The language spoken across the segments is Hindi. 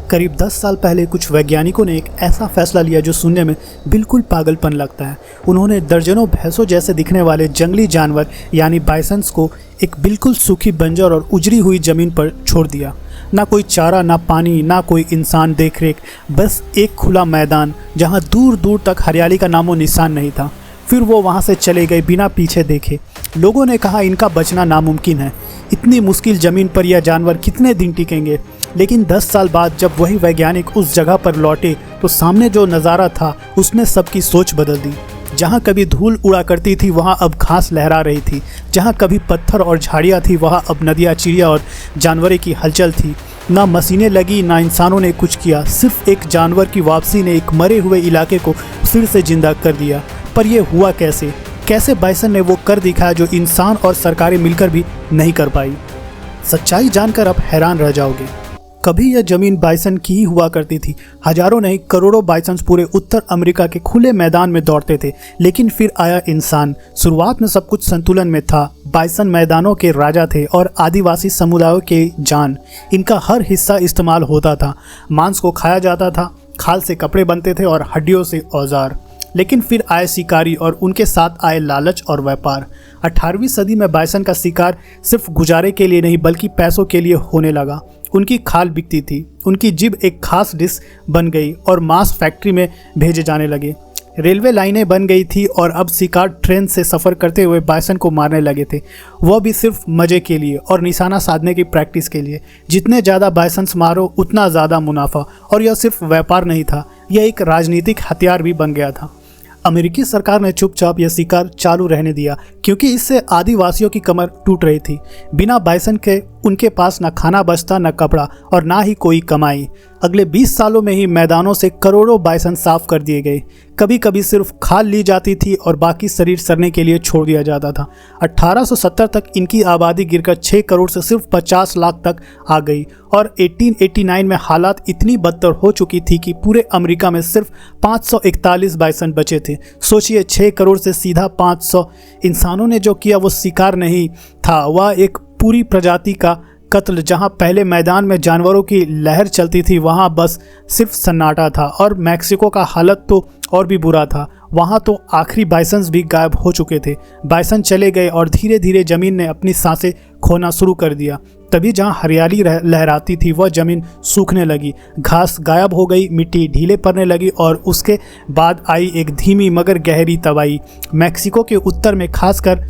करीब 10 साल पहले कुछ वैज्ञानिकों ने एक ऐसा फैसला लिया जो सुनने में बिल्कुल पागलपन लगता है। उन्होंने दर्जनों भैंसों जैसे दिखने वाले जंगली जानवर यानी बाइसन्स को एक बिल्कुल सूखी बंजर और उजड़ी हुई ज़मीन पर छोड़ दिया। ना कोई चारा, ना पानी, ना कोई इंसान देखरेख, बस एक खुला मैदान जहां दूर दूर तक हरियाली का नामो निशान नहीं था। फिर वो वहां से चले गए बिना पीछे देखे। लोगों ने कहा इनका बचना नामुमकिन है, इतनी मुश्किल ज़मीन पर यह जानवर कितने दिन टिकेंगे। लेकिन 10 साल बाद जब वही वैज्ञानिक उस जगह पर लौटे तो सामने जो नज़ारा था उसने सबकी सोच बदल दी। जहाँ कभी धूल उड़ा करती थी वहाँ अब घास लहरा रही थी, जहाँ कभी पत्थर और झाड़ियाँ थी वहाँ अब नदियाँ, चिड़िया और जानवरों की हलचल थी। ना मशीनें लगी, ना इंसानों ने कुछ किया, सिर्फ एक जानवर की वापसी ने एक मरे हुए इलाके को फिर से जिंदा कर दिया। पर यह हुआ कैसे? कैसे बाइसन ने वो कर दिखाया जो इंसान और सरकारें मिलकर भी नहीं कर पाई? सच्चाई जानकर आप हैरान रह जाओगे। कभी यह जमीन बाइसन की ही हुआ करती थी। हजारों नहीं करोड़ों बाइसन्स पूरे उत्तर अमेरिका के खुले मैदान में दौड़ते थे। लेकिन फिर आया इंसान। शुरुआत में सब कुछ संतुलन में था। बाइसन मैदानों के राजा थे और आदिवासी समुदायों के जान। इनका हर हिस्सा इस्तेमाल होता था। मांस को खाया जाता था, खाल से कपड़े बनते थे और हड्डियों से औजार। लेकिन फिर आए शिकारी और उनके साथ आए लालच और व्यापार। 18वीं सदी में बाइसन का शिकार सिर्फ गुजारे के लिए नहीं बल्कि पैसों के लिए होने लगा। उनकी खाल बिकती थी, उनकी जिब एक खास डिश बन गई और मांस फैक्ट्री में भेजे जाने लगे। रेलवे लाइनें बन गई थी और अब शिकार ट्रेन से सफ़र करते हुए बाइसन को मारने लगे थे, वह भी सिर्फ मज़े के लिए और निशाना साधने की प्रैक्टिस के लिए। जितने ज़्यादा बाइसन्स मारो उतना ज़्यादा मुनाफा। और यह सिर्फ व्यापार नहीं था, यह एक राजनीतिक हथियार भी बन गया था। अमेरिकी सरकार ने चुपचाप यह शिकार चालू रहने दिया क्योंकि इससे आदिवासियों की कमर टूट रही थी। बिना बाइसन के उनके पास न खाना बचता, न कपड़ा और ना ही कोई कमाई। अगले 20 सालों में ही मैदानों से करोड़ों बाइसन साफ कर दिए गए। कभी कभी सिर्फ खाल ली जाती थी और बाकी शरीर सड़ने के लिए छोड़ दिया जाता था। 1870 तक इनकी आबादी गिरकर 6 करोड़ से सिर्फ 50 लाख तक आ गई और 1889 में हालात इतनी बदतर हो चुकी थी कि पूरे अमेरिका में सिर्फ 541 बाइसन बचे थे। सोचिए, 6 करोड़ से सीधा 500। इंसानों ने जो किया वो शिकार नहीं था, वह एक पूरी प्रजाति का कत्ल। जहां पहले मैदान में जानवरों की लहर चलती थी वहां बस सिर्फ सन्नाटा था। और मैक्सिको का हालत तो और भी बुरा था। वहां तो आखिरी बाइसन्स भी गायब हो चुके थे। बाइसन चले गए और धीरे धीरे ज़मीन ने अपनी सांसें खोना शुरू कर दिया। तभी जहां हरियाली लहराती थी वह ज़मीन सूखने लगी, घास गायब हो गई, मिट्टी ढीले पड़ने लगी और उसके बाद आई एक धीमी मगर गहरी तबाही। मैक्सिको के उत्तर में खासकर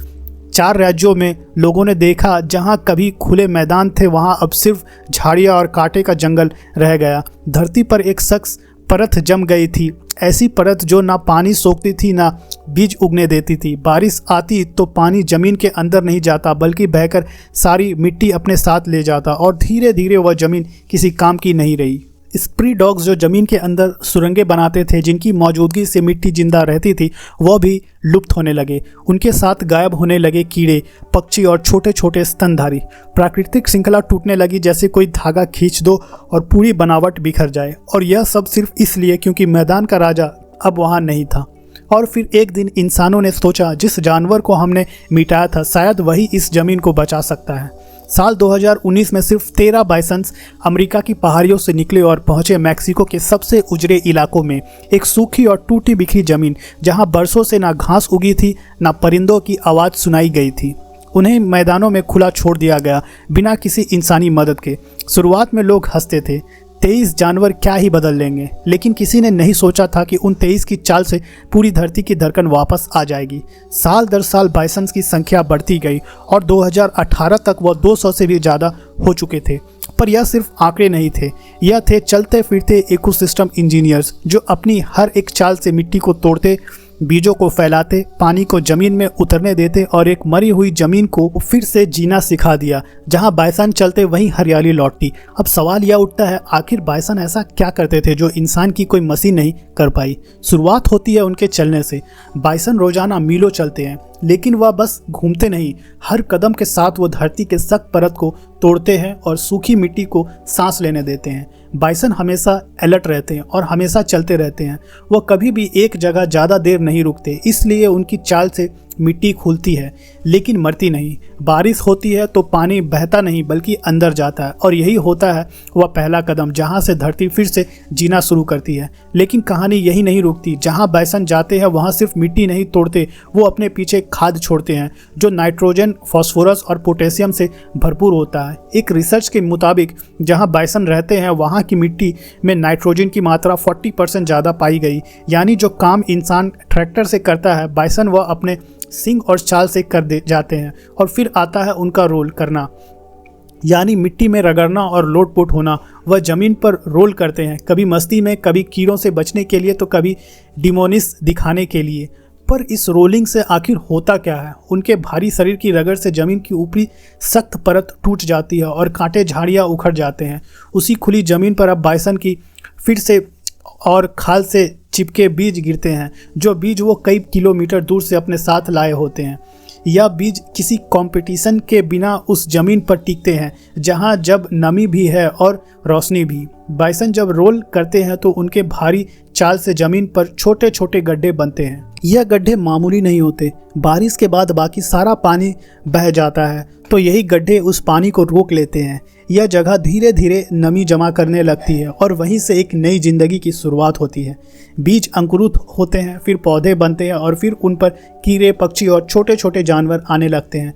4 राज्यों में लोगों ने देखा जहां कभी खुले मैदान थे वहां अब सिर्फ झाड़ियां और कांटे का जंगल रह गया। धरती पर एक सख्त परत जम गई थी, ऐसी परत जो ना पानी सोखती थी ना बीज उगने देती थी। बारिश आती तो पानी ज़मीन के अंदर नहीं जाता बल्कि बहकर सारी मिट्टी अपने साथ ले जाता और धीरे धीरे वह ज़मीन किसी काम की नहीं रही। स्प्री डॉग्स जो ज़मीन के अंदर सुरंगें बनाते थे, जिनकी मौजूदगी से मिट्टी जिंदा रहती थी, वह भी लुप्त होने लगे। उनके साथ गायब होने लगे कीड़े, पक्षी और छोटे छोटे स्तनधारी। प्राकृतिक श्रृंखला टूटने लगी जैसे कोई धागा खींच दो और पूरी बनावट बिखर जाए। और यह सब सिर्फ इसलिए क्योंकि मैदान का राजा अब वहाँ नहीं था। और फिर एक दिन इंसानों ने सोचा जिस जानवर को हमने मिटाया था शायद वही इस ज़मीन को बचा सकता है। साल 2019 में सिर्फ 13 बाइसन्स अमेरिका की पहाड़ियों से निकले और पहुंचे मैक्सिको के सबसे उजड़े इलाकों में। एक सूखी और टूटी बिखरी ज़मीन जहां बरसों से ना घास उगी थी, ना परिंदों की आवाज़ सुनाई गई थी। उन्हें मैदानों में खुला छोड़ दिया गया बिना किसी इंसानी मदद के। शुरुआत में लोग हंसते थे, 23 जानवर क्या ही बदल लेंगे। लेकिन किसी ने नहीं सोचा था कि उन 23 की चाल से पूरी धरती की धड़कन वापस आ जाएगी। साल दर साल बाइसन्स की संख्या बढ़ती गई और 2018 तक वह 200 से भी ज़्यादा हो चुके थे। पर यह सिर्फ आंकड़े नहीं थे, यह थे चलते फिरते इकोसिस्टम इंजीनियर्स जो अपनी हर एक चाल से मिट्टी को तोड़ते, बीजों को फैलाते, पानी को ज़मीन में उतरने देते और एक मरी हुई ज़मीन को फिर से जीना सिखा दिया। जहां बाइसन चलते वहीं हरियाली लौटती। अब सवाल यह उठता है, आखिर बाइसन ऐसा क्या करते थे जो इंसान की कोई मशीन नहीं कर पाई? शुरुआत होती है उनके चलने से। बाइसन रोजाना मीलों चलते हैं, लेकिन वह बस घूमते नहीं, हर कदम के साथ वो धरती के सख्त परत को तोड़ते हैं और सूखी मिट्टी को सांस लेने देते हैं। बाइसन हमेशा अलर्ट रहते हैं और हमेशा चलते रहते हैं। वह कभी भी एक जगह ज़्यादा देर नहीं रुकते, इसलिए उनकी चाल से मिट्टी खुलती है लेकिन मरती नहीं। बारिश होती है तो पानी बहता नहीं बल्कि अंदर जाता है, और यही होता है वह पहला कदम जहां से धरती फिर से जीना शुरू करती है। लेकिन कहानी यही नहीं रुकती। जहां बाइसन जाते हैं वहां सिर्फ मिट्टी नहीं तोड़ते, वो अपने पीछे खाद छोड़ते हैं जो नाइट्रोजन, फास्फोरस और पोटेशियम से भरपूर होता है। एक रिसर्च के मुताबिक जहां बाइसन रहते हैं वहां की मिट्टी में नाइट्रोजन की मात्रा 40% ज़्यादा पाई गई। यानी जो काम इंसान ट्रैक्टर से करता है, बाइसन वह अपने सींग और चाल से कर दे जाते हैं। और फिर आता है उनका रोल करना, यानी मिट्टी में रगड़ना और लोटपोट होना। वह ज़मीन पर रोल करते हैं, कभी मस्ती में, कभी कीड़ों से बचने के लिए तो कभी डिमोनिस दिखाने के लिए। पर इस रोलिंग से आखिर होता क्या है? उनके भारी शरीर की रगड़ से ज़मीन की ऊपरी सख्त परत टूट जाती है और कांटे झाड़ियाँ उखड़ जाते हैं। उसी खुली ज़मीन पर अब बाइसन की फिर से और खाल से चिपके बीज गिरते हैं, जो बीज वो कई किलोमीटर दूर से अपने साथ लाए होते हैं। यह बीज किसी कंपटीशन के बिना उस ज़मीन पर टिकते हैं जहां जब नमी भी है और रोशनी भी। बाइसन जब रोल करते हैं तो उनके भारी चाल से ज़मीन पर छोटे छोटे गड्ढे बनते हैं। यह गड्ढे मामूली नहीं होते। बारिश के बाद बाकी सारा पानी बह जाता है तो यही गड्ढे उस पानी को रोक लेते हैं। यह जगह धीरे धीरे नमी जमा करने लगती है और वहीं से एक नई जिंदगी की शुरुआत होती है। बीज अंकुरित होते हैं, फिर पौधे बनते हैं और फिर उन पर कीड़े, पक्षी और छोटे छोटे जानवर आने लगते हैं।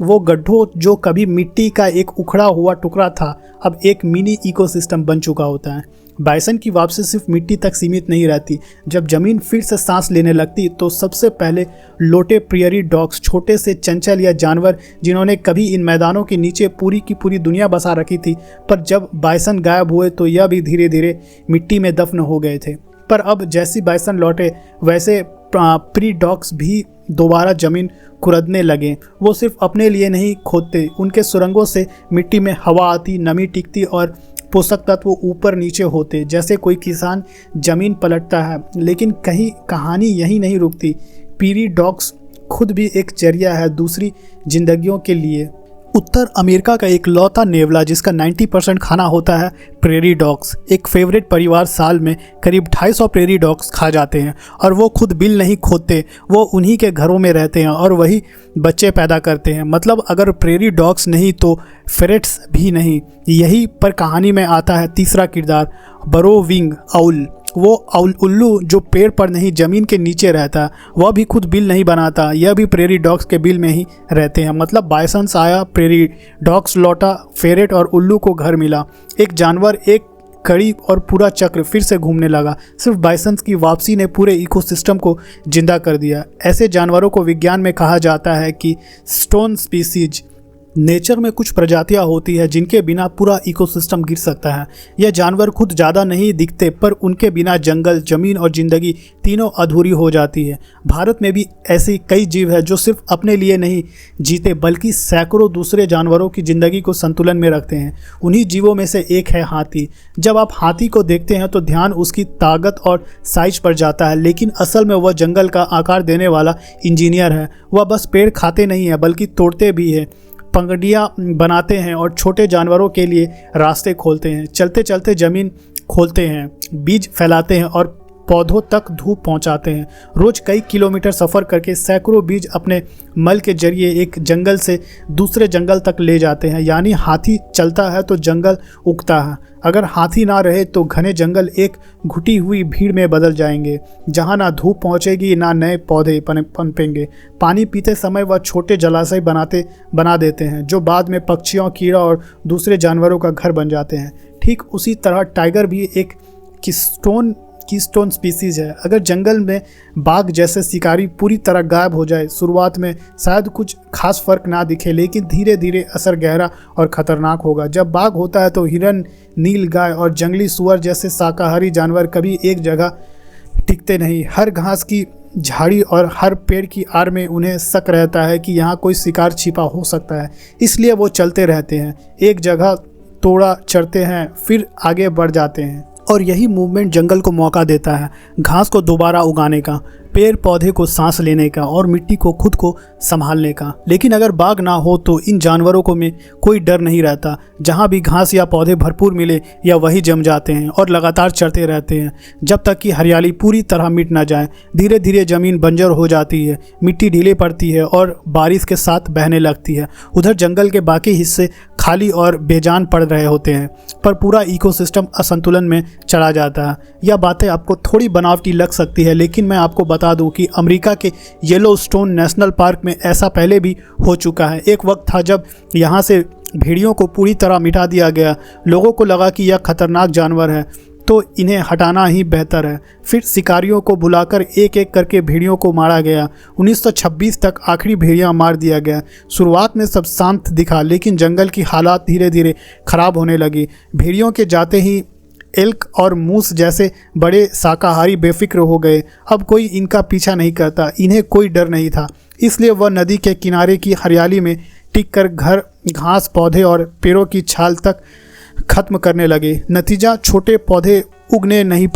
वो गड्ढों जो कभी मिट्टी का एक उखड़ा हुआ टुकड़ा था, अब एक मिनी इकोसिस्टम बन चुका होता है। बाइसन की वापसी सिर्फ मिट्टी तक सीमित नहीं रहती। जब ज़मीन फिर से सांस लेने लगती तो सबसे पहले लोटे प्रियरी डॉग्स, छोटे से चंचल या जानवर जिन्होंने कभी इन मैदानों के नीचे पूरी की पूरी दुनिया बसा रखी थी, पर जब बाइसन गायब हुए तो यह भी धीरे धीरे मिट्टी में दफन हो गए थे। पर अब जैसी बाइसन लौटे वैसे प्री डॉग्स भी दोबारा ज़मीन खुरदने लगे। वो सिर्फ अपने लिए नहीं खोदते, उनके सुरंगों से मिट्टी में हवा आती, नमी टिकती और पोषक तत्व ऊपर नीचे होते। जैसे कोई किसान ज़मीन पलटता है। लेकिन कहीं कहानी यही नहीं रुकती। प्री डॉग्स खुद भी एक जरिया है दूसरी जिंदगियों के लिए। उत्तर अमेरिका का एक लौता नेवला जिसका 90% खाना होता है प्रेरी डॉग्स। एक फेवरेट परिवार साल में करीब 250 प्रेरी डॉग्स खा जाते हैं और वो खुद बिल नहीं खोदते, वो उन्हीं के घरों में रहते हैं और वही बच्चे पैदा करते हैं। मतलब अगर प्रेरी डॉग्स नहीं तो फेरेट्स भी नहीं। यही पर कहानी में आता है तीसरा किरदार, बरो विंग आउल। वो उल्लू जो पेड़ पर नहीं ज़मीन के नीचे रहता, वह भी खुद बिल नहीं बनाता, यह भी प्रेरी डॉग्स के बिल में ही रहते हैं। मतलब बाइसन आया, प्रेरी डॉग्स लौटा, फेरेट और उल्लू को घर मिला। एक जानवर, एक कड़ी और पूरा चक्र फिर से घूमने लगा। सिर्फ बाइसन की वापसी ने पूरे इकोसिस्टम को जिंदा कर दिया। ऐसे जानवरों को विज्ञान में कहा जाता है कि स्टोन स्पीसीज। नेचर में कुछ प्रजातियां होती है जिनके बिना पूरा इकोसिस्टम गिर सकता है। यह जानवर खुद ज़्यादा नहीं दिखते, पर उनके बिना जंगल, ज़मीन और ज़िंदगी तीनों अधूरी हो जाती है। भारत में भी ऐसी कई जीव है जो सिर्फ अपने लिए नहीं जीते बल्कि सैकड़ों दूसरे जानवरों की ज़िंदगी को संतुलन में रखते हैं। उन्हीं जीवों में से एक है हाथी। जब आप हाथी को देखते हैं तो ध्यान उसकी ताकत और साइज पर जाता है, लेकिन असल में वह जंगल का आकार देने वाला इंजीनियर है। वह बस पेड़ खाते नहीं है बल्कि तोड़ते भी है, पंगड़ियाँ बनाते हैं और छोटे जानवरों के लिए रास्ते खोलते हैं। चलते चलते ज़मीन खोलते हैं, बीज फैलाते हैं और पौधों तक धूप पहुंचाते हैं। रोज़ कई किलोमीटर सफ़र करके सैकड़ों बीज अपने मल के जरिए एक जंगल से दूसरे जंगल तक ले जाते हैं। यानी हाथी चलता है तो जंगल उगता है। अगर हाथी ना रहे तो घने जंगल एक घुटी हुई भीड़ में बदल जाएंगे, जहां ना धूप पहुंचेगी ना नए पौधे पनपेंगे। पानी पीते समय वह छोटे जलाशय बना देते हैं जो बाद में पक्षियों, कीड़ा और दूसरे जानवरों का घर बन जाते हैं। ठीक उसी तरह टाइगर भी एक कीस्टोन स्पीसीज है। अगर जंगल में बाघ जैसे शिकारी पूरी तरह गायब हो जाए, शुरुआत में शायद कुछ खास फर्क ना दिखे, लेकिन धीरे धीरे असर गहरा और खतरनाक होगा। जब बाघ होता है तो हिरन, नील गाय और जंगली सुअर जैसे शाकाहारी जानवर कभी एक जगह टिकते नहीं। हर घास की झाड़ी और हर पेड़ की आड़ में उन्हें शक रहता है कि यहाँ कोई शिकार छिपा हो सकता है, इसलिए वो चलते रहते हैं। एक जगह थोड़ा चढ़ते हैं फिर आगे बढ़ जाते हैं और यही मूवमेंट जंगल को मौका देता है घास को दोबारा उगाने का। पेड़ पौधे को सांस लेने का और मिट्टी को खुद को संभालने का। लेकिन अगर बाग ना हो तो इन जानवरों को में कोई डर नहीं रहता। जहाँ भी घास या पौधे भरपूर मिले या वही जम जाते हैं और लगातार चढ़ते रहते हैं जब तक कि हरियाली पूरी तरह मिट ना जाए। धीरे धीरे ज़मीन बंजर हो जाती है, मिट्टी ढीले पड़ती है और बारिश के साथ बहने लगती है। उधर जंगल के बाकी हिस्से खाली और बेजान पड़ रहे होते हैं, पर पूरा इकोसिस्टम असंतुलन में चला जाता है। यह बातें आपको थोड़ी बनावटी लग सकती है, लेकिन मैं आपको बता दूं कि अमेरिका के येलोस्टोन नेशनल पार्क में ऐसा पहले भी हो चुका है। एक वक्त था जब यहाँ से भेड़ियों को पूरी तरह मिटा दिया गया। लोगों को लगा कि यह खतरनाक जानवर है तो इन्हें हटाना ही बेहतर है। फिर शिकारियों को बुलाकर एक एक करके भेड़ियों को मारा गया। 1926 तक आखिरी भेड़ियां मार दिया गया। शुरुआत में सब शांत दिखा, लेकिन जंगल की हालात धीरे धीरे ख़राब होने लगी। भेड़ियों के जाते ही एल्क और मूस जैसे बड़े शाकाहारी बेफिक्र हो गए। अब कोई इनका पीछा नहीं करता, इन्हें कोई डर नहीं था। इसलिए वह नदी के किनारे की हरियाली में टिककर घर, घास, पौधे और पेड़ों की छाल तक खत्म करने लगे। नतीजा, छोटे पौधे उग नहीं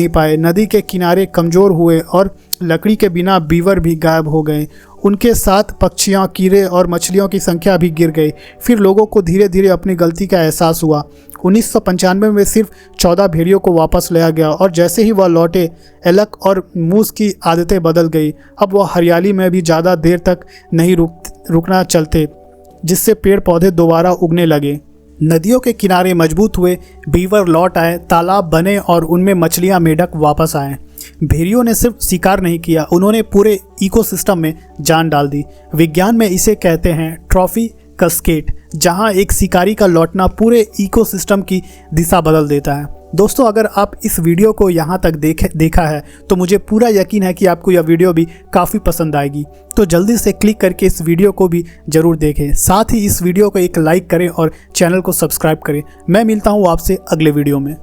पाए। नदी के किनारे कमज़ोर हुए और लकड़ी के बिना बीवर भी गायब हो गए। उनके साथ पक्षियाँ, कीड़े और मछलियों की संख्या भी गिर गई। फिर लोगों को धीरे धीरे अपनी गलती का एहसास हुआ। 1995 में सिर्फ 14 भेड़ियों को वापस लाया गया और जैसे ही वह लौटे, एल्क और मूस की आदतें बदल गई। अब वह हरियाली में भी ज़्यादा देर तक नहीं रुकना चलते, जिससे पेड़ पौधे दोबारा उगने लगे। नदियों के किनारे मजबूत हुए, बीवर लौट आए, तालाब बने और उनमें मछलियां, मेढक वापस आए। भेड़ियों ने सिर्फ शिकार नहीं किया, उन्होंने पूरे इकोसिस्टम में जान डाल दी। विज्ञान में इसे कहते हैं ट्रॉफी कैस्केड, जहां एक शिकारी का लौटना पूरे इकोसिस्टम की दिशा बदल देता है। दोस्तों, अगर आप इस वीडियो को यहाँ तक देखा है तो मुझे पूरा यकीन है कि आपको यह वीडियो भी काफ़ी पसंद आएगी। तो जल्दी से क्लिक करके इस वीडियो को भी ज़रूर देखें। साथ ही इस वीडियो को एक लाइक करें और चैनल को सब्सक्राइब करें। मैं मिलता हूँ आपसे अगले वीडियो में।